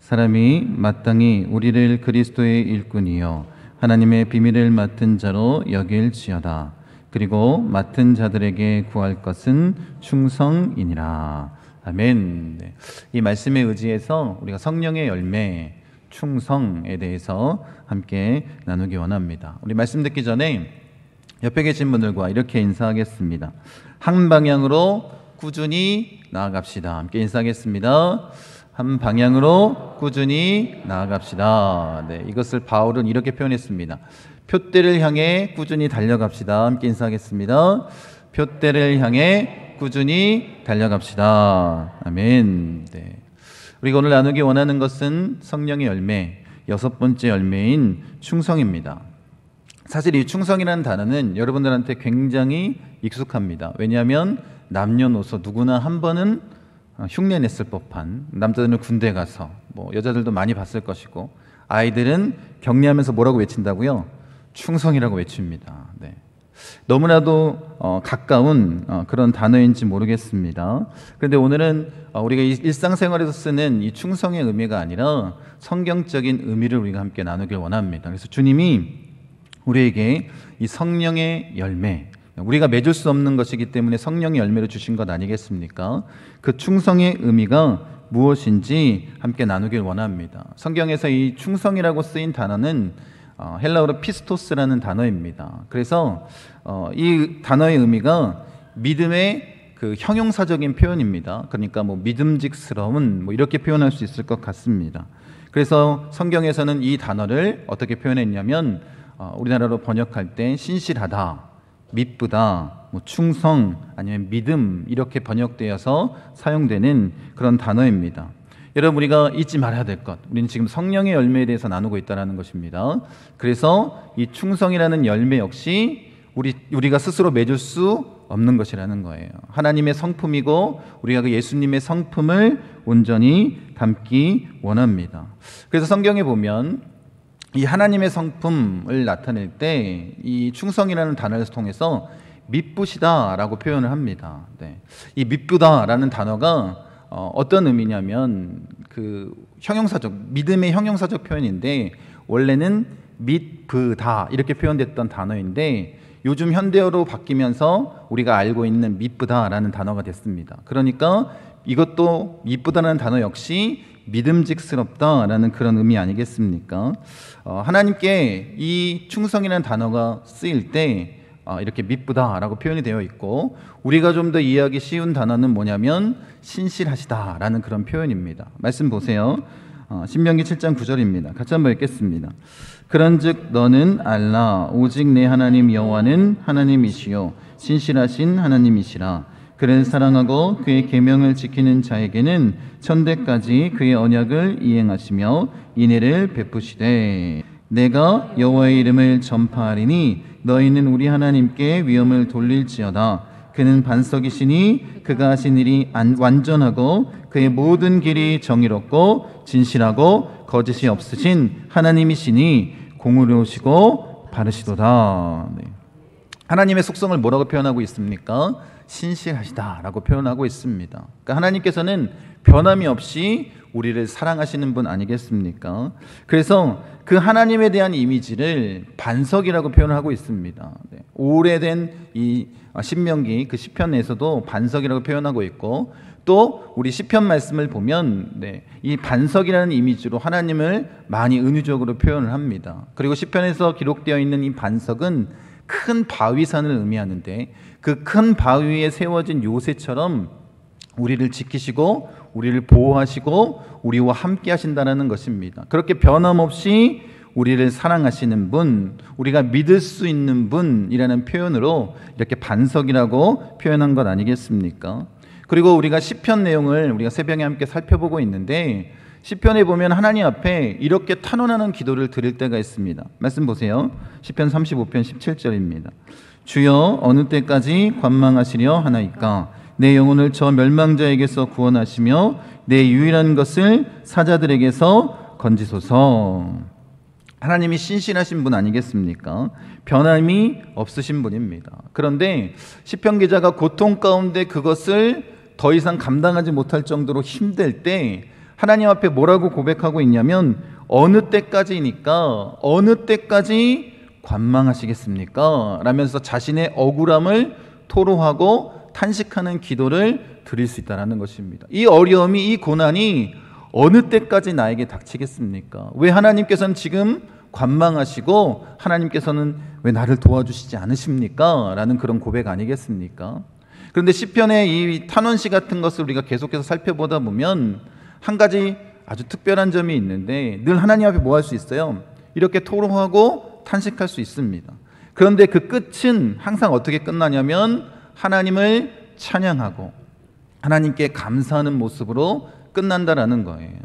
사람이 마땅히 우리를 그리스도의 일꾼이요 하나님의 비밀을 맡은 자로 여길지어다. 그리고 맡은 자들에게 구할 것은 충성이니라. 아멘. 네. 이 말씀에 의지해서 우리가 성령의 열매, 충성에 대해서 함께 나누기 원합니다. 우리 말씀 듣기 전에 옆에 계신 분들과 이렇게 인사하겠습니다. 한 방향으로 꾸준히 나아갑시다. 함께 인사하겠습니다. 한 방향으로 꾸준히 나아갑시다. 네, 이것을 바울은 이렇게 표현했습니다. 표대를 향해 꾸준히 달려갑시다. 함께 인사하겠습니다. 표대를 향해 꾸준히 달려갑시다. 아멘. 네. 우리가 오늘 나누기 원하는 것은 성령의 열매, 6번째 열매인 충성입니다. 사실 이 충성이라는 단어는 여러분들한테 굉장히 익숙합니다. 왜냐하면 남녀노소 누구나 한 번은 흉내냈을 법한, 남자들은 군대 가서, 여자들도 많이 봤을 것이고, 아이들은 격려하면서 뭐라고 외친다고요? 충성이라고 외칩니다. 네. 너무나도 가까운 그런 단어인지 모르겠습니다. 그런데 오늘은 우리가 일상생활에서 쓰는 이 충성의 의미가 아니라 성경적인 의미를 우리가 함께 나누길 원합니다. 그래서 주님이 우리에게 이 성령의 열매, 우리가 맺을 수 없는 것이기 때문에 성령의 열매를 주신 것 아니겠습니까? 그 충성의 의미가 무엇인지 함께 나누길 원합니다. 성경에서 이 충성이라고 쓰인 단어는 헬라어로 피스토스라는 단어입니다. 그래서 이 단어의 의미가 믿음의 그 형용사적인 표현입니다. 그러니까 믿음직스러운 이렇게 표현할 수 있을 것 같습니다. 그래서 성경에서는 이 단어를 어떻게 표현했냐면 우리나라로 번역할 때 신실하다, 미쁘다, 충성, 아니면 믿음 이렇게 번역되어서 사용되는 그런 단어입니다. 여러분, 우리가 잊지 말아야 될 것, 우리는 지금 성령의 열매에 대해서 나누고 있다는 것입니다. 그래서 이 충성이라는 열매 역시 우리가 스스로 맺을 수 없는 것이라는 거예요. 하나님의 성품이고 우리가 그 예수님의 성품을 온전히 담기 원합니다. 그래서 성경에 보면 이 하나님의 성품을 나타낼 때 이 충성이라는 단어를 통해서 미쁘시다라고 표현을 합니다. 네. 이 미쁘다라는 단어가 어떤 의미냐면 그 형용사적, 믿음의 형용사적 표현인데 원래는 믿브다 이렇게 표현됐던 단어인데 요즘 현대어로 바뀌면서 우리가 알고 있는 미쁘다라는 단어가 됐습니다. 그러니까 이것도 미쁘다라는 단어 역시 믿음직스럽다라는 그런 의미 아니겠습니까? 하나님께 이 충성이라는 단어가 쓰일 때 이렇게 미쁘다라고 표현이 되어 있고, 우리가 좀 더 이해하기 쉬운 단어는 뭐냐면 신실하시다라는 그런 표현입니다. 말씀 보세요. 신명기 7장 9절입니다. 같이 한번 읽겠습니다. 그런즉 너는 알라 오직 내 하나님 여호와는 하나님이시요 신실하신 하나님이시라. 그를 사랑하고 그의 계명을 지키는 자에게는 천대까지 그의 언약을 이행하시며 인애를 베푸시되 내가 여호와의 이름을 전파하리니 너희는 우리 하나님께 위엄을 돌릴지어다. 그는 반석이시니 그가 하신 일이 완전하고 그의 모든 길이 정의롭고 진실하고 거짓이 없으신 하나님이시니 공의로우시고 바르시도다. 네. 하나님의 속성을 뭐라고 표현하고 있습니까? 신실하시다라고 표현하고 있습니다. 그러니까 하나님께서는 변함이 없이 우리를 사랑하시는 분 아니겠습니까? 그래서 그 하나님에 대한 이미지를 반석이라고 표현하고 있습니다. 네. 오래된 이 신명기 그 시편에서도 반석이라고 표현하고 있고, 또 우리 시편 말씀을 보면 이 반석이라는 이미지로 하나님을 많이 은유적으로 표현을 합니다. 그리고 시편에서 기록되어 있는 이 반석은 큰 바위산을 의미하는데 그 큰 바위 위에 세워진 요새처럼 우리를 지키시고 우리를 보호하시고 우리와 함께 하신다는 것입니다. 그렇게 변함없이 우리를 사랑하시는 분, 우리가 믿을 수 있는 분이라는 표현으로 이렇게 반석이라고 표현한 것 아니겠습니까? 그리고 우리가 시편 내용을 우리가 새벽에 함께 살펴보고 있는데 시편에 보면 하나님 앞에 이렇게 탄원하는 기도를 드릴 때가 있습니다. 말씀 보세요. 시편 35편 17절입니다. 주여 어느 때까지 관망하시려 하나이까? 내 영혼을 저 멸망자에게서 구원하시며 내 유일한 것을 사자들에게서 건지소서. 하나님이 신실하신 분 아니겠습니까? 변함이 없으신 분입니다. 그런데 시편 기자가 고통 가운데 그것을 더 이상 감당하지 못할 정도로 힘들 때 하나님 앞에 뭐라고 고백하고 있냐면 어느 때까지니까 어느 때까지 관망하시겠습니까? 라면서 자신의 억울함을 토로하고 탄식하는 기도를 드릴 수 있다는 것입니다. 이 어려움이, 이 고난이 어느 때까지 나에게 닥치겠습니까? 왜 하나님께서는 지금 관망하시고 하나님께서는 왜 나를 도와주시지 않으십니까? 라는 그런 고백 아니겠습니까? 그런데 시편의 이 탄원시 같은 것을 우리가 계속해서 살펴보다 보면 한 가지 아주 특별한 점이 있는데 늘 하나님 앞에 뭐 할 수 있어요? 이렇게 토로하고 탄식할 수 있습니다. 그런데 그 끝은 항상 어떻게 끝나냐면 하나님을 찬양하고 하나님께 감사하는 모습으로 끝난다라는 거예요.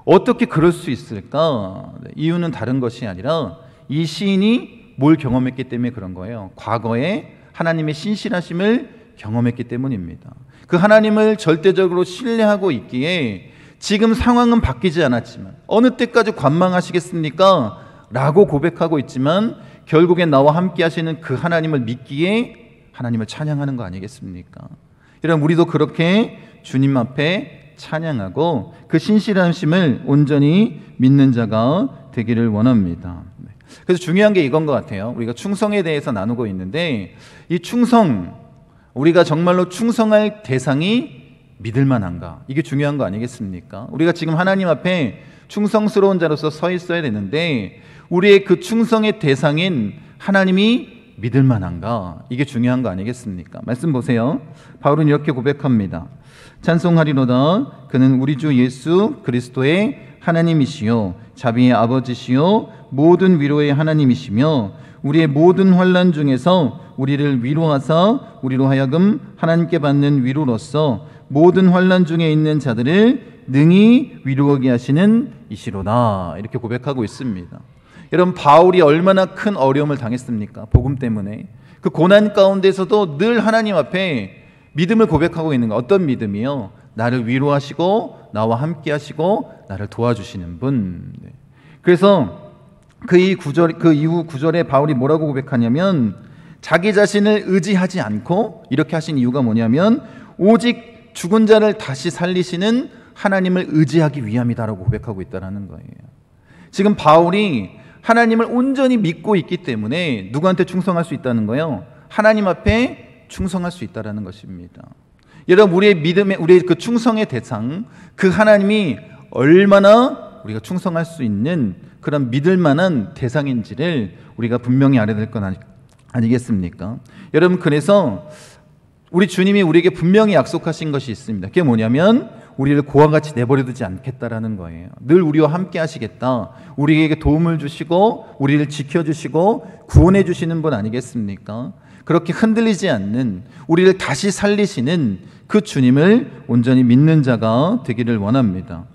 어떻게 그럴 수 있을까? 이유는 다른 것이 아니라 이 시인이 뭘 경험했기 때문에 그런 거예요. 과거에 하나님의 신실하심을 경험했기 때문입니다. 그 하나님을 절대적으로 신뢰하고 있기에 지금 상황은 바뀌지 않았지만 어느 때까지 관망하시겠습니까? 라고 고백하고 있지만 결국엔 나와 함께 하시는 그 하나님을 믿기에 하나님을 찬양하는 거 아니겠습니까? 여러분, 우리도 그렇게 주님 앞에 찬양하고 그 신실하심을 온전히 믿는 자가 되기를 원합니다. 그래서 중요한 게 이건 것 같아요. 우리가 충성에 대해서 나누고 있는데 이 충성, 우리가 정말로 충성할 대상이 믿을 만한가? 이게 중요한 거 아니겠습니까? 우리가 지금 하나님 앞에 충성스러운 자로서 서 있어야 되는데 우리의 그 충성의 대상인 하나님이 믿을 만한가? 이게 중요한 거 아니겠습니까? 말씀 보세요. 바울은 이렇게 고백합니다. 찬송하리로다. 그는 우리 주 예수 그리스도의 하나님이시요 자비의 아버지시요 모든 위로의 하나님이시며 우리의 모든 환난 중에서 우리를 위로하사 우리로 하여금 하나님께 받는 위로로서 모든 환난 중에 있는 자들을 능히 위로하게 하시는 이시로다. 이렇게 고백하고 있습니다. 여러분, 바울이 얼마나 큰 어려움을 당했습니까? 복음 때문에. 그 고난 가운데서도 늘 하나님 앞에 믿음을 고백하고 있는 거. 어떤 믿음이요? 나를 위로하시고 나와 함께 하시고 나를 도와주시는 분. 그래서 그 이후 구절에 바울이 뭐라고 고백하냐면 자기 자신을 의지하지 않고 이렇게 하신 이유가 뭐냐면 오직 죽은 자를 다시 살리시는 하나님을 의지하기 위함이다라고 고백하고 있다는 거예요. 지금 바울이 하나님을 온전히 믿고 있기 때문에 누구한테 충성할 수 있다는 거예요? 하나님 앞에 충성할 수 있다는 것입니다. 여러분, 우리의 믿음의, 우리의 그 충성의 대상, 그 하나님이 얼마나 우리가 충성할 수 있는 그런 믿을 만한 대상인지를 우리가 분명히 알아야 될 건 아니겠습니까? 여러분, 그래서 우리 주님이 우리에게 분명히 약속하신 것이 있습니다. 그게 뭐냐면 우리를 고와 같이 내버려 두지 않겠다라는 거예요. 늘 우리와 함께 하시겠다. 우리에게 도움을 주시고 우리를 지켜주시고 구원해 주시는 분 아니겠습니까? 그렇게 흔들리지 않는, 우리를 다시 살리시는 그 주님을 온전히 믿는 자가 되기를 원합니다.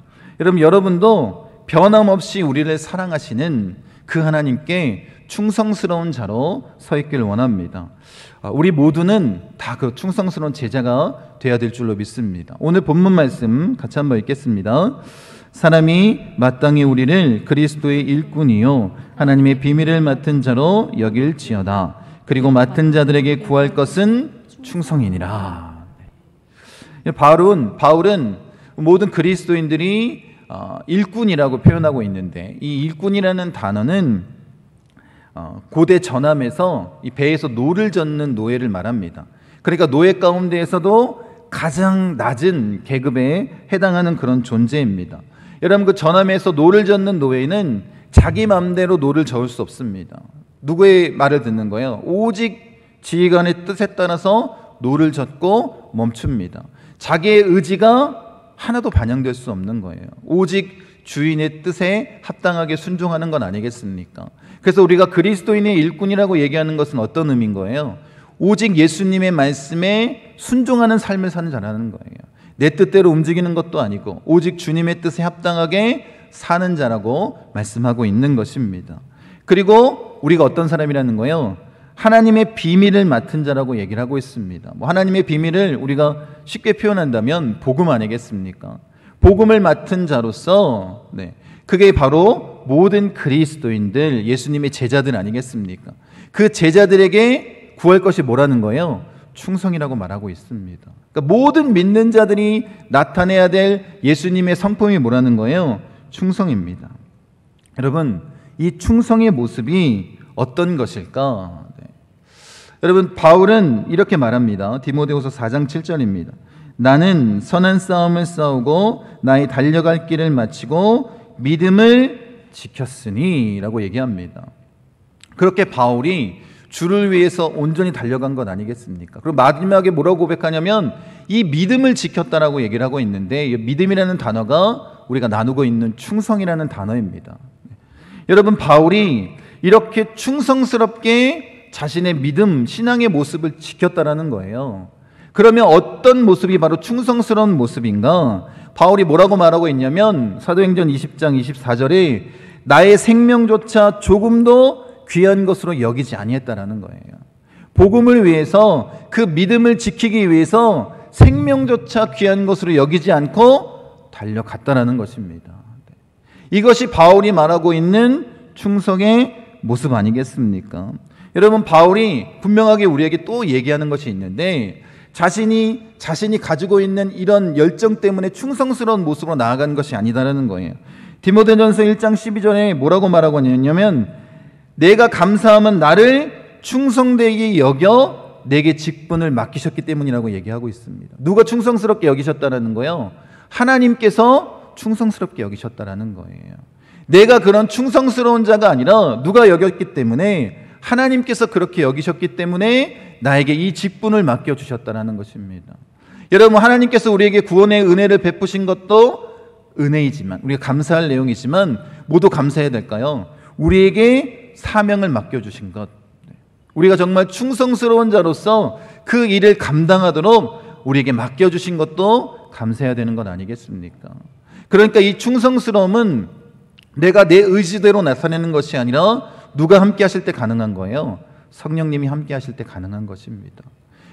여러분, 여러분도 변함없이 우리를 사랑하시는 그 하나님께 충성스러운 자로 서 있기를 원합니다. 우리 모두는 다 그 충성스러운 제자가 되어야 될 줄로 믿습니다. 오늘 본문 말씀 같이 한번 읽겠습니다. 사람이 마땅히 우리를 그리스도의 일꾼이요 하나님의 비밀을 맡은 자로 여길지어다. 그리고 맡은 자들에게 구할 것은 충성이니라. 바울은 모든 그리스도인들이 일꾼이라고 표현하고 있는데 이 일꾼이라는 단어는 고대 전함에서 이 배에서 노를 젓는 노예를 말합니다. 그러니까 노예 가운데에서도 가장 낮은 계급에 해당하는 그런 존재입니다. 여러분, 그 전함에서 노를 젓는 노예는 자기 마음대로 노를 저을 수 없습니다. 누구의 말을 듣는 거예요? 오직 지휘관의 뜻에 따라서 노를 젓고 멈춥니다. 자기의 의지가 하나도 반영될 수 없는 거예요. 오직 주인의 뜻에 합당하게 순종하는 건 아니겠습니까? 그래서 우리가 그리스도인의 일꾼이라고 얘기하는 것은 어떤 의미인 거예요? 오직 예수님의 말씀에 순종하는 삶을 사는 자라는 거예요. 내 뜻대로 움직이는 것도 아니고 오직 주님의 뜻에 합당하게 사는 자라고 말씀하고 있는 것입니다. 그리고 우리가 어떤 사람이라는 거예요? 하나님의 비밀을 맡은 자라고 얘기를 하고 있습니다. 하나님의 비밀을 우리가 쉽게 표현한다면 복음 아니겠습니까? 복음을 맡은 자로서 그게 바로 모든 그리스도인들, 예수님의 제자들 아니겠습니까? 그 제자들에게 구할 것이 뭐라는 거예요? 충성이라고 말하고 있습니다. 그러니까 모든 믿는 자들이 나타내야 될 예수님의 성품이 뭐라는 거예요? 충성입니다. 여러분, 이 충성의 모습이 어떤 것일까? 여러분, 바울은 이렇게 말합니다. 디모데후서 4장 7절입니다. 나는 선한 싸움을 싸우고 나의 달려갈 길을 마치고 믿음을 지켰으니 라고 얘기합니다. 그렇게 바울이 주를 위해서 온전히 달려간 것 아니겠습니까? 그리고 마지막에 뭐라고 고백하냐면 이 믿음을 지켰다라고 얘기를 하고 있는데, 이 믿음이라는 단어가 우리가 나누고 있는 충성이라는 단어입니다. 여러분, 바울이 이렇게 충성스럽게 자신의 믿음, 신앙의 모습을 지켰다라는 거예요. 그러면 어떤 모습이 바로 충성스러운 모습인가? 바울이 뭐라고 말하고 있냐면 사도행전 20장 24절에 나의 생명조차 조금도 귀한 것으로 여기지 아니했다라는 거예요. 복음을 위해서, 그 믿음을 지키기 위해서 생명조차 귀한 것으로 여기지 않고 달려갔다라는 것입니다. 이것이 바울이 말하고 있는 충성의 모습 아니겠습니까? 여러분, 바울이 분명하게 우리에게 또 얘기하는 것이 있는데, 자신이 가지고 있는 이런 열정 때문에 충성스러운 모습으로 나아가는 것이 아니다라는 거예요. 디모데전서 1장 12절에 뭐라고 말하고 있냐면 내가 감사함은 나를 충성되게 여겨 내게 직분을 맡기셨기 때문이라고 얘기하고 있습니다. 누가 충성스럽게 여기셨다는 거예요? 하나님께서 충성스럽게 여기셨다라는 거예요. 내가 그런 충성스러운 자가 아니라 누가 여겼기 때문에, 하나님께서 그렇게 여기셨기 때문에 나에게 이 직분을 맡겨주셨다는 것입니다. 여러분, 하나님께서 우리에게 구원의 은혜를 베푸신 것도 은혜이지만, 우리가 감사할 내용이지만 모두 감사해야 될까요? 우리에게 사명을 맡겨주신 것, 우리가 정말 충성스러운 자로서 그 일을 감당하도록 우리에게 맡겨주신 것도 감사해야 되는 것 아니겠습니까? 그러니까 이 충성스러움은 내가 내 의지대로 나타내는 것이 아니라 누가 함께 하실 때 가능한 거예요? 성령님이 함께 하실 때 가능한 것입니다.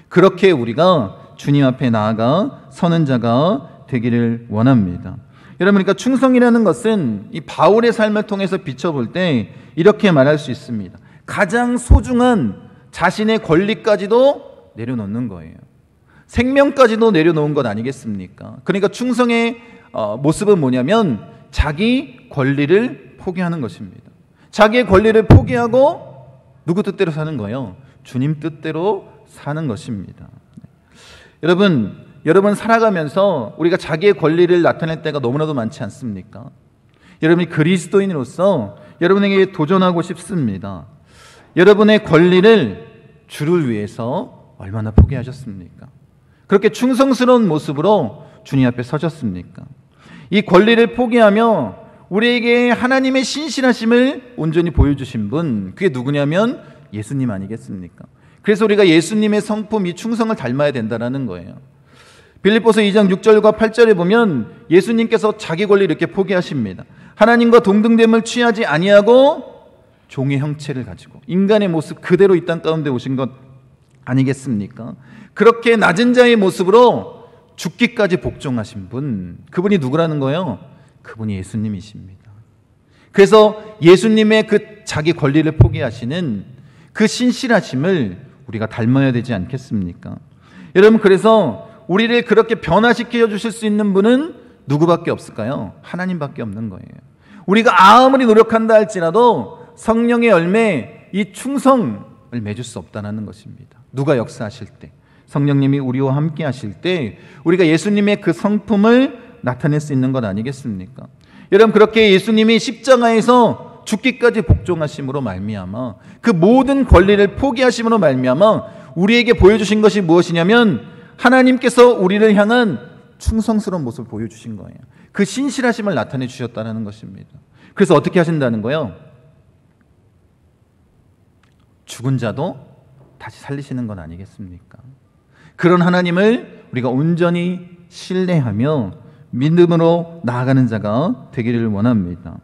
그렇게 우리가 주님 앞에 나아가 서는 자가 되기를 원합니다. 여러분, 그러니까 충성이라는 것은 이 바울의 삶을 통해서 비춰볼 때 이렇게 말할 수 있습니다. 가장 소중한 자신의 권리까지도 내려놓는 거예요. 생명까지도 내려놓은 것 아니겠습니까? 그러니까 충성의 모습은 뭐냐면 자기 권리를 포기하는 것입니다. 자기의 권리를 포기하고 누구 뜻대로 사는 거예요? 주님 뜻대로 사는 것입니다. 여러분 살아가면서 우리가 자기의 권리를 나타낼 때가 너무나도 많지 않습니까? 여러분이 그리스도인으로서 여러분에게 도전하고 싶습니다. 여러분의 권리를 주를 위해서 얼마나 포기하셨습니까? 그렇게 충성스러운 모습으로 주님 앞에 서셨습니까? 이 권리를 포기하며 우리에게 하나님의 신실하심을 온전히 보여주신 분, 그게 누구냐면 예수님 아니겠습니까? 그래서 우리가 예수님의 성품, 이 충성을 닮아야 된다는 거예요. 빌립보서 2장 6절과 8절에 보면 예수님께서 자기 권리를 이렇게 포기하십니다. 하나님과 동등됨을 취하지 아니하고 종의 형체를 가지고 인간의 모습 그대로 이 땅 가운데 오신 것 아니겠습니까? 그렇게 낮은 자의 모습으로 죽기까지 복종하신 분, 그분이 누구라는 거예요? 그분이 예수님이십니다. 그래서 예수님의 그 자기 권리를 포기하시는 그 신실하심을 우리가 닮아야 되지 않겠습니까? 여러분, 그래서 우리를 그렇게 변화시켜 주실 수 있는 분은 누구밖에 없을까요? 하나님밖에 없는 거예요. 우리가 아무리 노력한다 할지라도 성령의 열매, 이 충성을 맺을 수 없다는 것입니다. 누가 역사하실 때, 성령님이 우리와 함께 하실 때 우리가 예수님의 그 성품을 나타낼 수 있는 것 아니겠습니까? 여러분, 그렇게 예수님이 십자가에서 죽기까지 복종하심으로 말미암아, 그 모든 권리를 포기하심으로 말미암아 우리에게 보여주신 것이 무엇이냐면 하나님께서 우리를 향한 충성스러운 모습을 보여주신 거예요. 그 신실하심을 나타내 주셨다는 것입니다. 그래서 어떻게 하신다는 거예요? 죽은 자도 다시 살리시는 건 아니겠습니까? 그런 하나님을 우리가 온전히 신뢰하며 믿음으로 나아가는 자가 되기를 원합니다.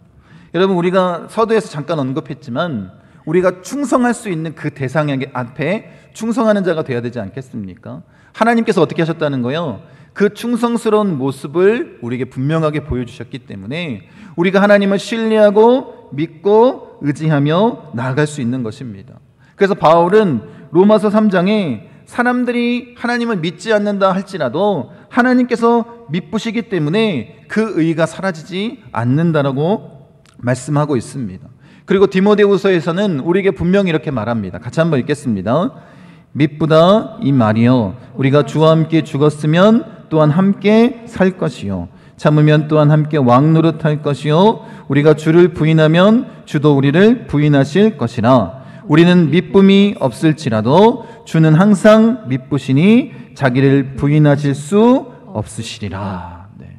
여러분, 우리가 서두에서 잠깐 언급했지만 우리가 충성할 수 있는 그 대상 앞에 충성하는 자가 되어야 되지 않겠습니까? 하나님께서 어떻게 하셨다는 거예요? 그 충성스러운 모습을 우리에게 분명하게 보여주셨기 때문에 우리가 하나님을 신뢰하고 믿고 의지하며 나아갈 수 있는 것입니다. 그래서 바울은 로마서 3장에 사람들이 하나님을 믿지 않는다 할지라도 하나님께서 믿으시기 때문에 그 의가 사라지지 않는다라고 말씀하고 있습니다. 그리고 디모데후서에서는 우리에게 분명히 이렇게 말합니다. 같이 한번 읽겠습니다. 믿보다 이 말이여 우리가 주와 함께 죽었으면 또한 함께 살 것이요 참으면 또한 함께 왕노릇할 것이요 우리가 주를 부인하면 주도 우리를 부인하실 것이라. 우리는 믿음이 없을지라도 주는 항상 믿으시니 자기를 부인하실 수 없으시리라. 네.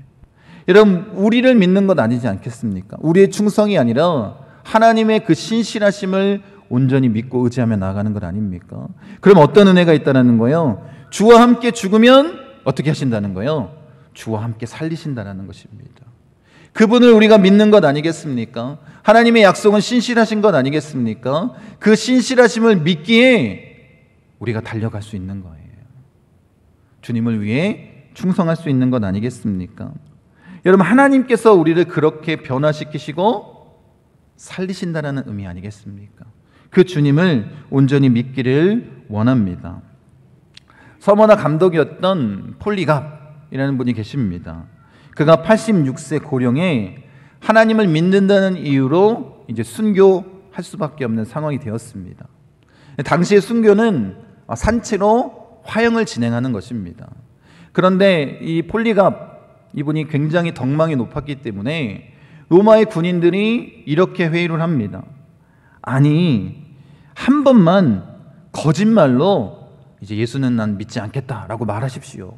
여러분, 우리를 믿는 것 아니지 않겠습니까? 우리의 충성이 아니라 하나님의 그 신실하심을 온전히 믿고 의지하며 나아가는 것 아닙니까? 그럼 어떤 은혜가 있다는 거예요? 주와 함께 죽으면 어떻게 하신다는 거예요? 주와 함께 살리신다는 것입니다. 그분을 우리가 믿는 것 아니겠습니까? 하나님의 약속은 신실하신 것 아니겠습니까? 그 신실하심을 믿기에 우리가 달려갈 수 있는 거예요. 주님을 위해 충성할 수 있는 것 아니겠습니까? 여러분, 하나님께서 우리를 그렇게 변화시키시고 살리신다는 의미 아니겠습니까? 그 주님을 온전히 믿기를 원합니다. 서머나 감독이었던 폴리갑이라는 분이 계십니다. 그가 86세 고령에 하나님을 믿는다는 이유로 이제 순교할 수밖에 없는 상황이 되었습니다. 당시의 순교는 산채로 화형을 진행하는 것입니다. 그런데 이 폴리갑 이분이 굉장히 덕망이 높았기 때문에 로마의 군인들이 이렇게 회의를 합니다. 아니, 한 번만 거짓말로 이제 예수는 난 믿지 않겠다라고 말하십시오.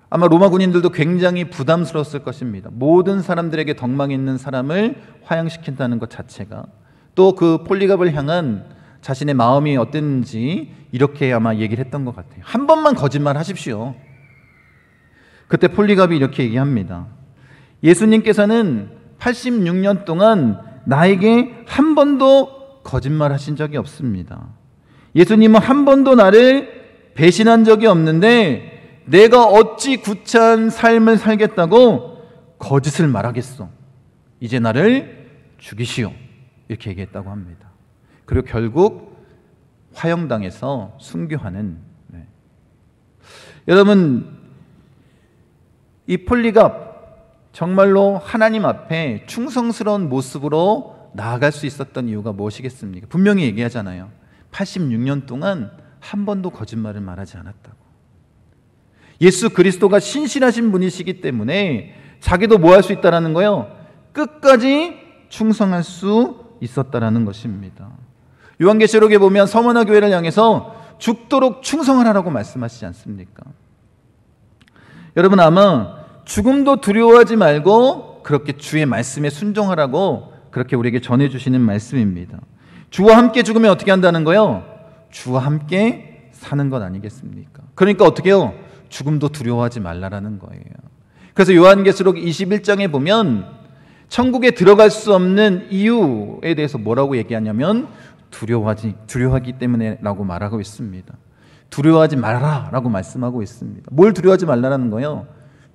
아마 로마 군인들도 굉장히 부담스러웠을 것입니다. 모든 사람들에게 덕망 있는 사람을 화형시킨다는 것 자체가, 또 그 폴리갑을 향한 자신의 마음이 어땠는지 이렇게 아마 얘기를 했던 것 같아요. 한 번만 거짓말 하십시오. 그때 폴리갑이 이렇게 얘기합니다. 예수님께서는 86년 동안 나에게 한 번도 거짓말 하신 적이 없습니다. 예수님은 한 번도 나를 배신한 적이 없는데 내가 어찌 구차한 삶을 살겠다고 거짓을 말하겠소. 이제 나를 죽이시오. 이렇게 얘기했다고 합니다. 그리고 결국 화형당해서 순교하는. 여러분, 이 폴리갑 정말로 하나님 앞에 충성스러운 모습으로 나아갈 수 있었던 이유가 무엇이겠습니까? 분명히 얘기하잖아요. 86년 동안 한 번도 거짓말을 말하지 않았다고. 예수 그리스도가 신실하신 분이시기 때문에 자기도 뭐 할 수 있다라는 거예요? 끝까지 충성할 수 있었다라는 것입니다. 요한계시록에 보면 서머나 교회를 향해서 죽도록 충성하라고 말씀하시지 않습니까? 여러분, 아마 죽음도 두려워하지 말고 그렇게 주의 말씀에 순종하라고 그렇게 우리에게 전해주시는 말씀입니다. 주와 함께 죽으면 어떻게 한다는 거예요? 주와 함께 사는 것 아니겠습니까? 그러니까 어떻게 해요? 죽음도 두려워하지 말라라는 거예요. 그래서 요한계시록 21장에 보면 천국에 들어갈 수 없는 이유에 대해서 뭐라고 얘기하냐면 두려워하기 때문에 라고 말하고 있습니다. 두려워하지 말아라 라고 말씀하고 있습니다. 뭘 두려워하지 말라라는 거예요?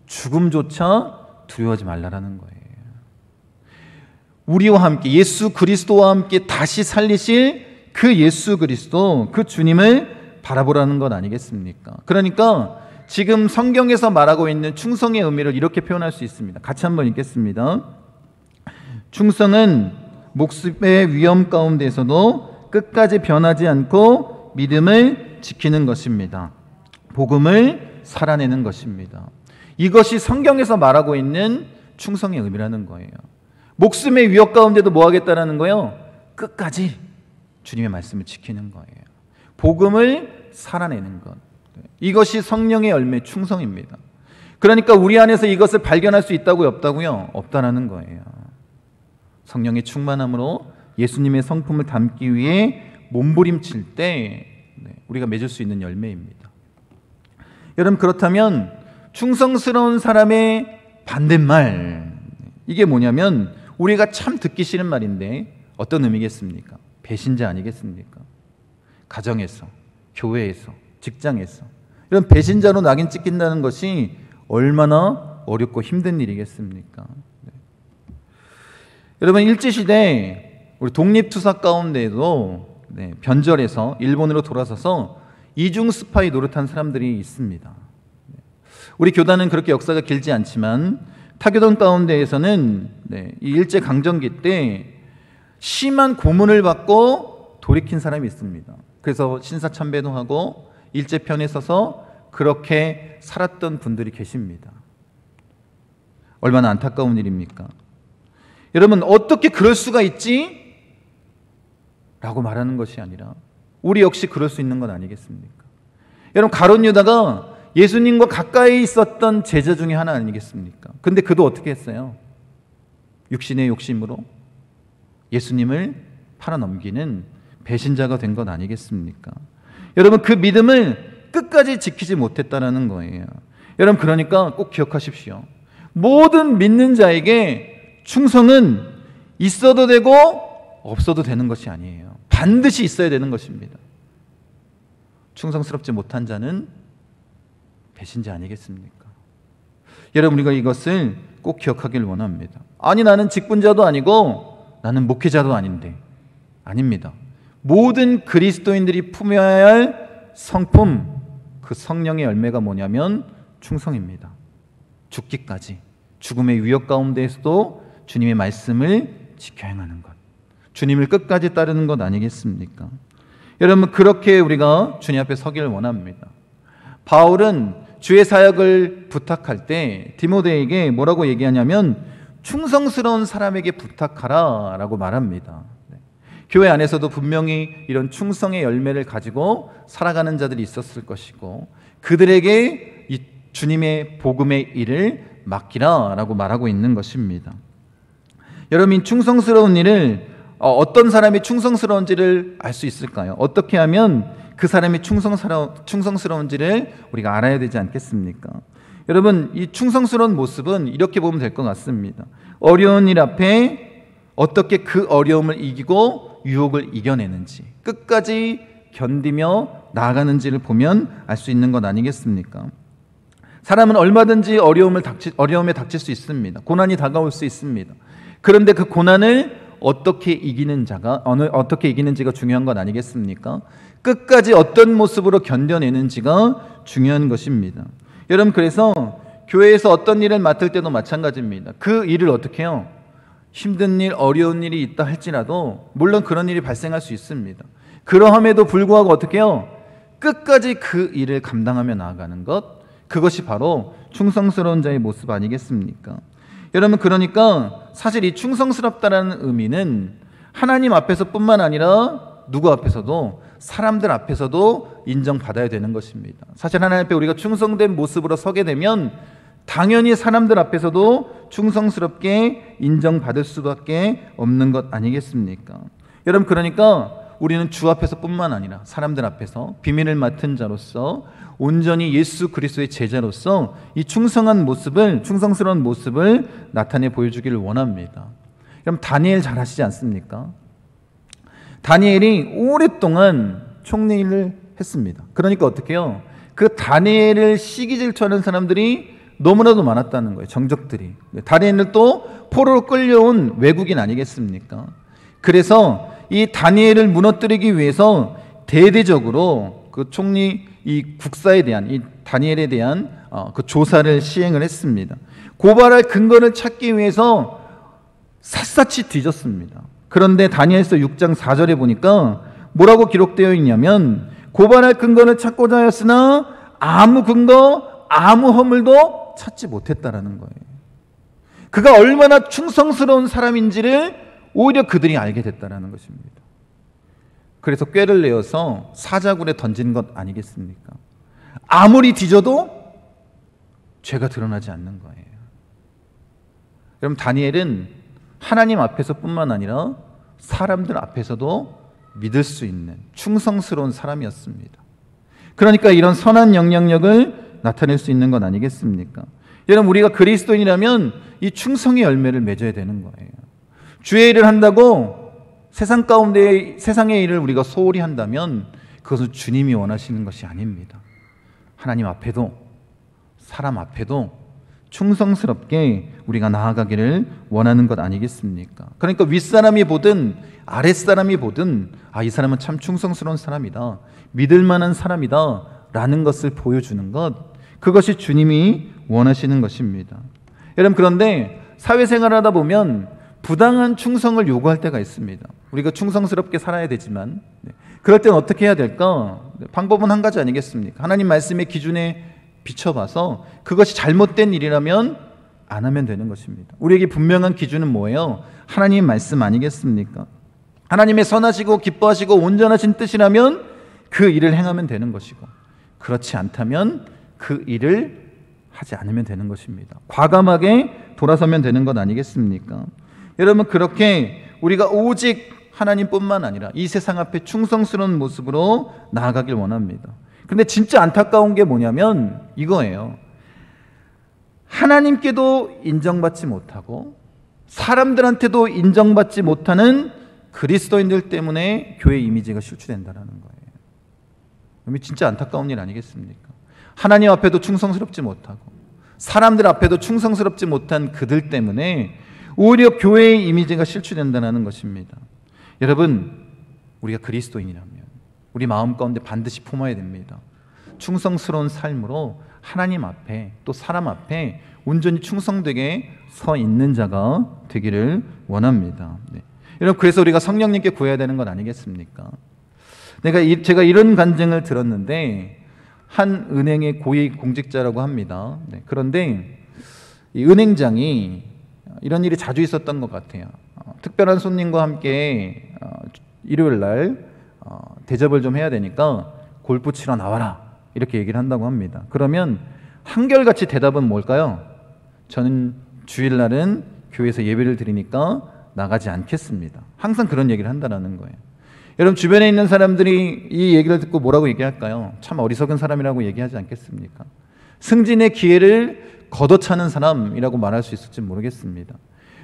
죽음조차 두려워하지 말라라는 거예요. 우리와 함께 예수 그리스도와 함께 다시 살리실 그 예수 그리스도, 그 주님을 바라보라는 것 아니겠습니까? 그러니까 지금 성경에서 말하고 있는 충성의 의미를 이렇게 표현할 수 있습니다. 같이 한번 읽겠습니다. 충성은 목숨의 위험 가운데서도 끝까지 변하지 않고 믿음을 지키는 것입니다. 복음을 살아내는 것입니다. 이것이 성경에서 말하고 있는 충성의 의미라는 거예요. 목숨의 위협 가운데도 뭐 하겠다라는 거예요? 끝까지 주님의 말씀을 지키는 거예요. 복음을 살아내는 것. 이것이 성령의 열매 충성입니다. 그러니까 우리 안에서 이것을 발견할 수 있다고요? 없다고요? 없다라는 거예요. 성령의 충만함으로 예수님의 성품을 담기 위해 몸부림칠 때 우리가 맺을 수 있는 열매입니다. 여러분, 그렇다면 충성스러운 사람의 반대말, 이게 뭐냐면 우리가 참 듣기 싫은 말인데 어떤 의미겠습니까? 배신자 아니겠습니까? 가정에서, 교회에서, 직장에서 이런 배신자로 낙인 찍힌다는 것이 얼마나 어렵고 힘든 일이겠습니까? 여러분, 일제시대 우리 독립투사 가운데도 변절해서 일본으로 돌아서서 이중 스파이 노릇한 사람들이 있습니다. 우리 교단은 그렇게 역사가 길지 않지만 타교단 가운데에서는 이 일제 강점기 때 심한 고문을 받고 돌이킨 사람이 있습니다. 그래서 신사참배도 하고 일제편에 서서 그렇게 살았던 분들이 계십니다. 얼마나 안타까운 일입니까? 여러분, 어떻게 그럴 수가 있지? 라고 말하는 것이 아니라 우리 역시 그럴 수 있는 건 아니겠습니까? 여러분, 가룟 유다가 예수님과 가까이 있었던 제자 중에 하나 아니겠습니까? 근데 그도 어떻게 했어요? 육신의 욕심으로 예수님을 팔아넘기는 배신자가 된 것 아니겠습니까? 여러분, 그 믿음을 끝까지 지키지 못했다는 거예요. 여러분, 그러니까 꼭 기억하십시오. 모든 믿는 자에게 충성은 있어도 되고 없어도 되는 것이 아니에요. 반드시 있어야 되는 것입니다. 충성스럽지 못한 자는 배신자 아니겠습니까? 여러분, 우리가 이것을 꼭 기억하길 원합니다. 아니, 나는 직분자도 아니고 나는 목회자도 아닌데. 아닙니다. 모든 그리스도인들이 품어야 할 성품, 그 성령의 열매가 뭐냐면 충성입니다. 죽기까지, 죽음의 위협 가운데에서도 주님의 말씀을 지켜 행하는 것, 주님을 끝까지 따르는 것 아니겠습니까? 여러분, 그렇게 우리가 주님 앞에 서기를 원합니다. 바울은 주의 사역을 부탁할 때 디모데에게 뭐라고 얘기하냐면 충성스러운 사람에게 부탁하라 라고 말합니다. 교회 안에서도 분명히 이런 충성의 열매를 가지고 살아가는 자들이 있었을 것이고 그들에게 이 주님의 복음의 일을 맡기라 라고 말하고 있는 것입니다. 여러분, 충성스러운 일을 어떤 사람이 충성스러운지를 알 수 있을까요? 어떻게 하면 그 사람이 충성스러운지를 우리가 알아야 되지 않겠습니까? 여러분, 이 충성스러운 모습은 이렇게 보면 될 것 같습니다. 어려운 일 앞에 어떻게 그 어려움을 이기고 유혹을 이겨내는지, 끝까지 견디며 나아가는지를 보면 알 수 있는 것 아니겠습니까? 사람은 얼마든지 어려움에 닥칠 수 있습니다. 고난이 다가올 수 있습니다. 그런데 그 고난을 어떻게 이기는지가 중요한 것 아니겠습니까? 끝까지 어떤 모습으로 견뎌내는지가 중요한 것입니다. 여러분, 그래서 교회에서 어떤 일을 맡을 때도 마찬가지입니다. 그 일을 어떻게 해요? 힘든 일, 어려운 일이 있다 할지라도 물론 그런 일이 발생할 수 있습니다. 그러함에도 불구하고 어떻게 해요? 끝까지 그 일을 감당하며 나아가는 것, 그것이 바로 충성스러운 자의 모습 아니겠습니까? 여러분, 그러니까 사실 이 충성스럽다라는 의미는 하나님 앞에서뿐만 아니라 누구 앞에서도, 사람들 앞에서도 인정받아야 되는 것입니다. 사실 하나님 앞에 우리가 충성된 모습으로 서게 되면 당연히 사람들 앞에서도 충성스럽게 인정받을 수밖에 없는 것 아니겠습니까? 여러분, 그러니까 우리는 주 앞에서뿐만 아니라 사람들 앞에서 비밀을 맡은 자로서 온전히 예수 그리스도의 제자로서 이 충성스러운 모습을 나타내 보여주기를 원합니다. 그럼 다니엘 잘 아시지 않습니까? 다니엘이 오랫동안 총리를 했습니다. 그러니까 어떻게 해요? 그 다니엘을 시기 질투하는 사람들이 너무나도 많았다는 거예요. 정적들이. 다니엘은 또 포로로 끌려온 외국인 아니겠습니까? 그래서 이 다니엘을 무너뜨리기 위해서 대대적으로 그 총리 이 국사에 대한, 이 다니엘에 대한 그 조사를 시행을 했습니다. 고발할 근거를 찾기 위해서 샅샅이 뒤졌습니다. 그런데 다니엘서 6장 4절에 보니까 뭐라고 기록되어 있냐면 고발할 근거를 찾고자 하였으나 아무 근거, 아무 허물도 찾지 못했다라는 거예요. 그가 얼마나 충성스러운 사람인지를 오히려 그들이 알게 됐다라는 것입니다. 그래서 꾀를 내어서 사자굴에 던진 것 아니겠습니까? 아무리 뒤져도 죄가 드러나지 않는 거예요. 여러분, 다니엘은 하나님 앞에서뿐만 아니라 사람들 앞에서도 믿을 수 있는 충성스러운 사람이었습니다. 그러니까 이런 선한 영향력을 나타낼 수 있는 건 아니겠습니까? 여러분, 우리가 그리스도인이라면 이 충성의 열매를 맺어야 되는 거예요. 주의 일을 한다고 세상 가운데 세상의 일을 우리가 소홀히 한다면 그것은 주님이 원하시는 것이 아닙니다. 하나님 앞에도 사람 앞에도 충성스럽게 우리가 나아가기를 원하는 것 아니겠습니까? 그러니까 윗사람이 보든 아랫사람이 보든 이 사람은 참 충성스러운 사람이다, 믿을 만한 사람이다 라는 것을 보여주는 것, 그것이 주님이 원하시는 것입니다. 여러분, 그런데 사회생활을 하다 보면 부당한 충성을 요구할 때가 있습니다. 우리가 충성스럽게 살아야 되지만 그럴 때는 어떻게 해야 될까? 방법은 한 가지 아니겠습니까? 하나님 말씀의 기준에 비춰봐서 그것이 잘못된 일이라면 안 하면 되는 것입니다. 우리에게 분명한 기준은 뭐예요? 하나님 말씀 아니겠습니까? 하나님의 선하시고 기뻐하시고 온전하신 뜻이라면 그 일을 행하면 되는 것이고, 그렇지 않다면 그 일을 하지 않으면 되는 것입니다. 과감하게 돌아서면 되는 것 아니겠습니까? 여러분, 그렇게 우리가 오직 하나님뿐만 아니라 이 세상 앞에 충성스러운 모습으로 나아가길 원합니다. 그런데 진짜 안타까운 게 뭐냐면 이거예요. 하나님께도 인정받지 못하고 사람들한테도 인정받지 못하는 그리스도인들 때문에 교회 이미지가 실추된다는 거예요. 진짜 안타까운 일 아니겠습니까? 하나님 앞에도 충성스럽지 못하고 사람들 앞에도 충성스럽지 못한 그들 때문에 오히려 교회의 이미지가 실추된다는 것입니다. 여러분, 우리가 그리스도인이라면 우리 마음 가운데 반드시 품어야 됩니다. 충성스러운 삶으로 하나님 앞에 또 사람 앞에 온전히 충성되게 서 있는 자가 되기를 원합니다. 여러분, 그래서 우리가 성령님께 구해야 되는 것 아니겠습니까? 제가 이런 간증을 들었는데, 한 은행의 고위 공직자라고 합니다. 그런데 이 은행장이 이런 일이 자주 있었던 것 같아요. 특별한 손님과 함께 일요일 날 대접을 좀 해야 되니까 골프 치러 나와라 이렇게 얘기를 한다고 합니다. 그러면 한결같이 대답은 뭘까요? 저는 주일날은 교회에서 예배를 드리니까 나가지 않겠습니다. 항상 그런 얘기를 한다는 거예요. 여러분, 주변에 있는 사람들이 이 얘기를 듣고 뭐라고 얘기할까요? 참 어리석은 사람이라고 얘기하지 않겠습니까? 승진의 기회를 걷어차는 사람이라고 말할 수 있을지 모르겠습니다.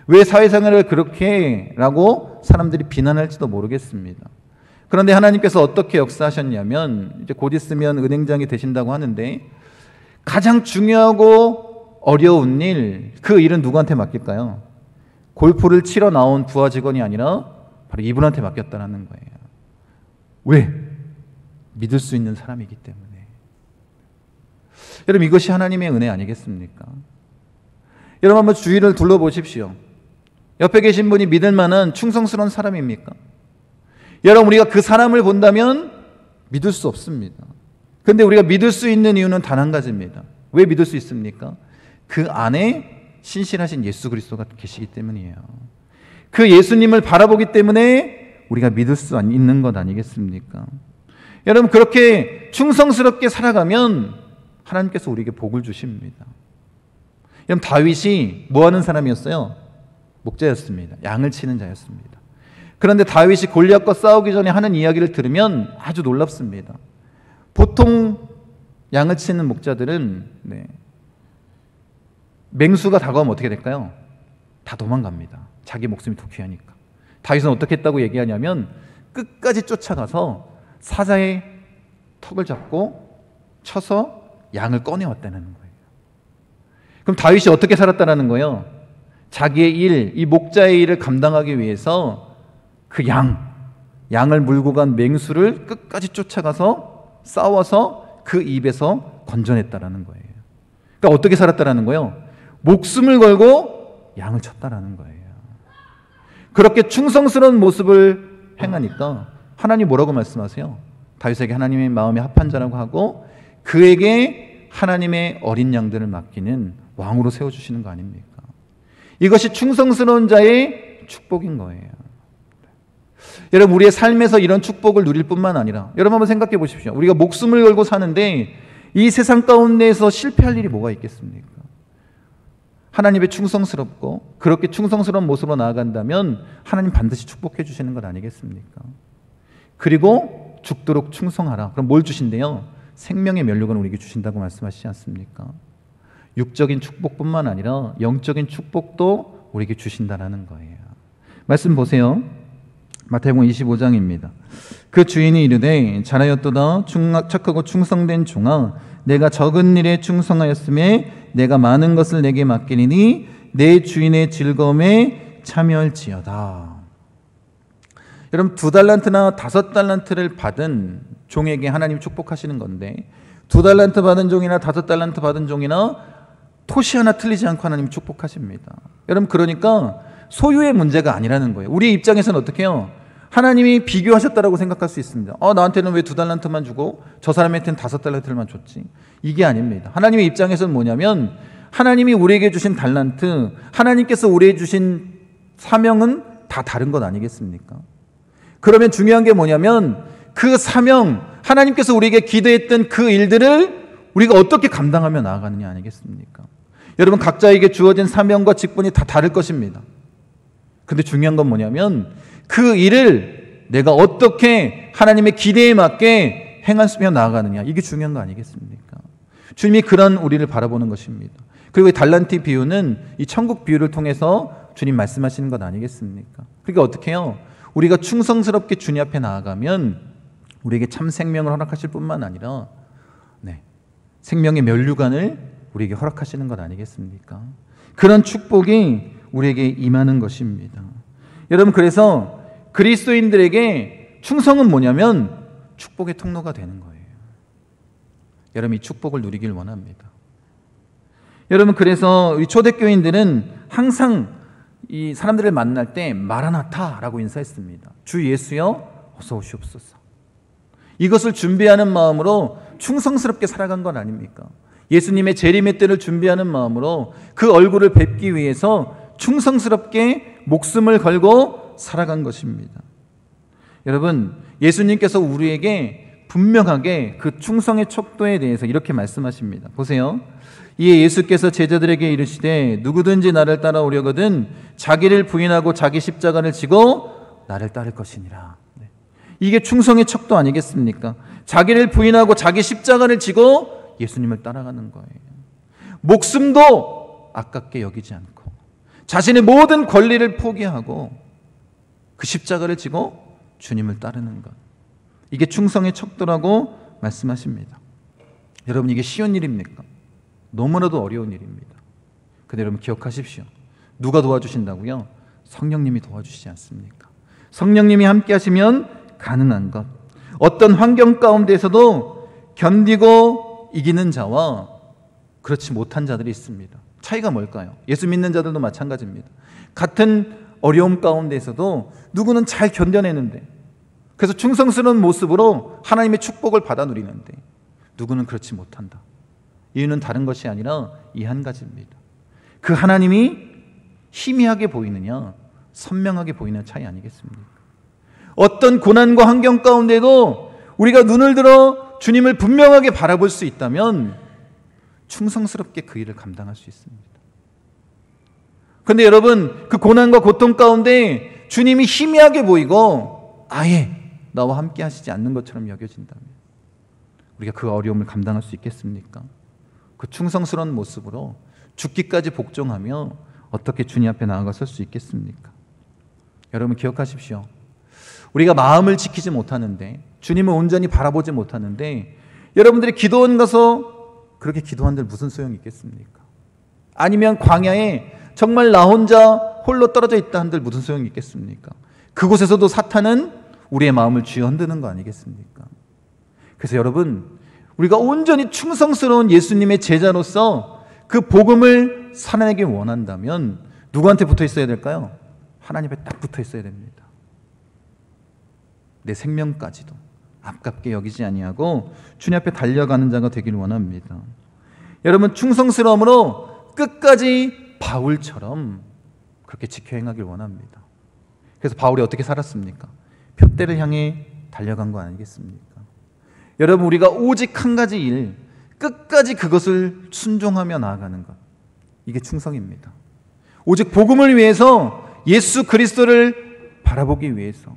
왜 사회생활을 그렇게 라고 사람들이 비난할지도 모르겠습니다. 그런데 하나님께서 어떻게 역사하셨냐면, 이제 곧 있으면 은행장이 되신다고 하는데 가장 중요하고 어려운 일, 그 일은 누구한테 맡길까요? 골프를 치러 나온 부하 직원이 아니라 바로 이분한테 맡겼다는 거예요. 왜? 믿을 수 있는 사람이기 때문에. 여러분, 이것이 하나님의 은혜 아니겠습니까? 여러분, 한번 주위를 둘러보십시오. 옆에 계신 분이 믿을 만한 충성스러운 사람입니까? 여러분, 우리가 그 사람을 본다면 믿을 수 없습니다. 그런데 우리가 믿을 수 있는 이유는 단 한 가지입니다. 왜 믿을 수 있습니까? 그 안에 신실하신 예수 그리스도가 계시기 때문이에요. 그 예수님을 바라보기 때문에 우리가 믿을 수 있는 것 아니겠습니까? 여러분, 그렇게 충성스럽게 살아가면 하나님께서 우리에게 복을 주십니다. 여러분, 다윗이 뭐 하는 사람이었어요? 목자였습니다. 양을 치는 자였습니다. 그런데 다윗이 골리앗과 싸우기 전에 하는 이야기를 들으면 아주 놀랍습니다. 보통 양을 치는 목자들은 맹수가 다가오면 어떻게 될까요? 다 도망갑니다. 자기 목숨이 더 귀하니까. 다윗은 어떻게 했다고 얘기하냐면 끝까지 쫓아가서 사자의 턱을 잡고 쳐서 양을 꺼내왔다는 거예요. 그럼 다윗이 어떻게 살았다는 거예요? 자기의 일, 이 목자의 일을 감당하기 위해서 그 양을 물고 간 맹수를 끝까지 쫓아가서 싸워서 그 입에서 건져냈다는 거예요. 그러니까 어떻게 살았다는 거예요? 목숨을 걸고 양을 쳤다는 거예요. 그렇게 충성스러운 모습을 행하니까 하나님 뭐라고 말씀하세요? 다윗에게 하나님의 마음에 합한 자라고 하고 그에게 하나님의 어린 양들을 맡기는 왕으로 세워주시는 거 아닙니까? 이것이 충성스러운 자의 축복인 거예요. 여러분, 우리의 삶에서 이런 축복을 누릴 뿐만 아니라 여러분 한번 생각해 보십시오. 우리가 목숨을 걸고 사는데 이 세상 가운데에서 실패할 일이 뭐가 있겠습니까? 하나님의 충성스럽고 그렇게 충성스러운 모습으로 나아간다면 하나님 반드시 축복해 주시는 것 아니겠습니까? 그리고 죽도록 충성하라. 그럼 뭘 주신대요? 생명의 면류관을 우리에게 주신다고 말씀하시지 않습니까? 육적인 축복뿐만 아니라 영적인 축복도 우리에게 주신다는 거예요. 말씀 보세요. 마태복음 25장입니다. 그 주인이 이르되 잘하였도다 착하고 충성된 종아, 내가 적은 일에 충성하였음에 내가 많은 것을 내게 맡기리니 내 주인의 즐거움에 참여할지어다. 여러분, 2달란트나 5달란트를 받은 종에게 하나님 축복하시는 건데 2달란트 받은 종이나 5달란트 받은 종이나 토시 하나 틀리지 않고 하나님 축복하십니다. 여러분, 그러니까 소유의 문제가 아니라는 거예요. 우리 입장에서는 어떻게 해요? 하나님이 비교하셨다라고 생각할 수 있습니다. 나한테는 왜 2달란트만 주고 저 사람한테는 5달란트만 줬지? 이게 아닙니다. 하나님의 입장에서는 뭐냐면 하나님이 우리에게 주신 달란트, 하나님께서 우리에게 주신 사명은 다 다른 것 아니겠습니까? 그러면 중요한 게 뭐냐면 그 사명, 하나님께서 우리에게 기대했던 그 일들을 우리가 어떻게 감당하며 나아가느냐 아니겠습니까? 여러분, 각자에게 주어진 사명과 직분이 다 다를 것입니다. 근데 중요한 건 뭐냐면 그 일을 내가 어떻게 하나님의 기대에 맞게 행하며 나아가느냐, 이게 중요한 거 아니겠습니까? 주님이 그런 우리를 바라보는 것입니다. 그리고 이 달란트 비유는 이 천국 비유를 통해서 주님 말씀하시는 것 아니겠습니까? 그러니까 어떻게 해요? 우리가 충성스럽게 주님 앞에 나아가면 우리에게 참 생명을 허락하실 뿐만 아니라 생명의 면류관을 우리에게 허락하시는 것 아니겠습니까? 그런 축복이 우리에게 임하는 것입니다. 여러분, 그래서 그리스도인들에게 충성은 뭐냐면 축복의 통로가 되는 거예요. 여러분, 이 축복을 누리길 원합니다. 여러분, 그래서 우리 초대교인들은 항상 이 사람들을 만날 때 마라나타라고 인사했습니다. 주 예수여 어서 오시옵소서. 이것을 준비하는 마음으로 충성스럽게 살아간 건 아닙니까? 예수님의 재림의 때를 준비하는 마음으로 그 얼굴을 뵙기 위해서 충성스럽게 목숨을 걸고 살아간 것입니다. 여러분, 예수님께서 우리에게 분명하게 그 충성의 척도에 대해서 이렇게 말씀하십니다. 보세요. 이에 예수께서 제자들에게 이르시되 누구든지 나를 따라오려거든 자기를 부인하고 자기 십자가를 지고 나를 따를 것이니라. 이게 충성의 척도 아니겠습니까? 자기를 부인하고 자기 십자가를 지고 예수님을 따라가는 거예요. 목숨도 아깝게 여기지 않고 자신의 모든 권리를 포기하고 그 십자가를 지고 주님을 따르는 것, 이게 충성의 척도라고 말씀하십니다. 여러분, 이게 쉬운 일입니까? 너무나도 어려운 일입니다. 근데 여러분, 기억하십시오. 누가 도와주신다고요? 성령님이 도와주시지 않습니까? 성령님이 함께 하시면 가능한 것. 어떤 환경 가운데서도 견디고 이기는 자와 그렇지 못한 자들이 있습니다. 차이가 뭘까요? 예수 믿는 자들도 마찬가지입니다. 같은 어려움 가운데서도 누구는 잘 견뎌내는데, 그래서 충성스러운 모습으로 하나님의 축복을 받아 누리는데 누구는 그렇지 못한다. 이유는 다른 것이 아니라 이 한 가지입니다. 그 하나님이 희미하게 보이느냐 선명하게 보이는 차이 아니겠습니까? 어떤 고난과 환경 가운데도 우리가 눈을 들어 주님을 분명하게 바라볼 수 있다면 충성스럽게 그 일을 감당할 수 있습니다. 그런데 여러분, 그 고난과 고통 가운데 주님이 희미하게 보이고 아예 나와 함께 하시지 않는 것처럼 여겨진다면 우리가 그 어려움을 감당할 수 있겠습니까? 그 충성스러운 모습으로 죽기까지 복종하며 어떻게 주님 앞에 나아가 설 수 있겠습니까? 여러분, 기억하십시오. 우리가 마음을 지키지 못하는데, 주님을 온전히 바라보지 못하는데 여러분들이 기도원 가서 그렇게 기도한들 무슨 소용이 있겠습니까? 아니면 광야에 정말 나 혼자 홀로 떨어져 있다 한들 무슨 소용이 있겠습니까? 그곳에서도 사탄은 우리의 마음을 쥐어 흔드는 거 아니겠습니까? 그래서 여러분, 우리가 온전히 충성스러운 예수님의 제자로서 그 복음을 살아내기 원한다면 누구한테 붙어 있어야 될까요? 하나님에 딱 붙어 있어야 됩니다. 내 생명까지도 아깝게 여기지 아니하고 주님 앞에 달려가는 자가 되길 원합니다. 여러분, 충성스러움으로 끝까지 바울처럼 그렇게 지켜 행하길 원합니다. 그래서 바울이 어떻게 살았습니까? 표대를 향해 달려간 거 아니겠습니까? 여러분, 우리가 오직 한 가지 일, 끝까지 그것을 순종하며 나아가는 것, 이게 충성입니다. 오직 복음을 위해서, 예수 그리스도를 바라보기 위해서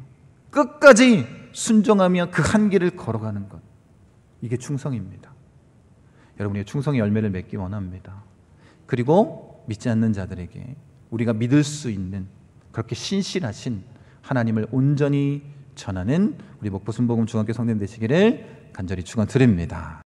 끝까지 순종하며 그 한 길을 걸어가는 것, 이게 충성입니다. 여러분이 충성의 열매를 맺기 원합니다. 그리고 믿지 않는 자들에게 우리가 믿을 수 있는 그렇게 신실하신 하나님을 온전히 전하는 우리 목포 순복음 중학교 성도님 되시기를 간절히 축원드립니다.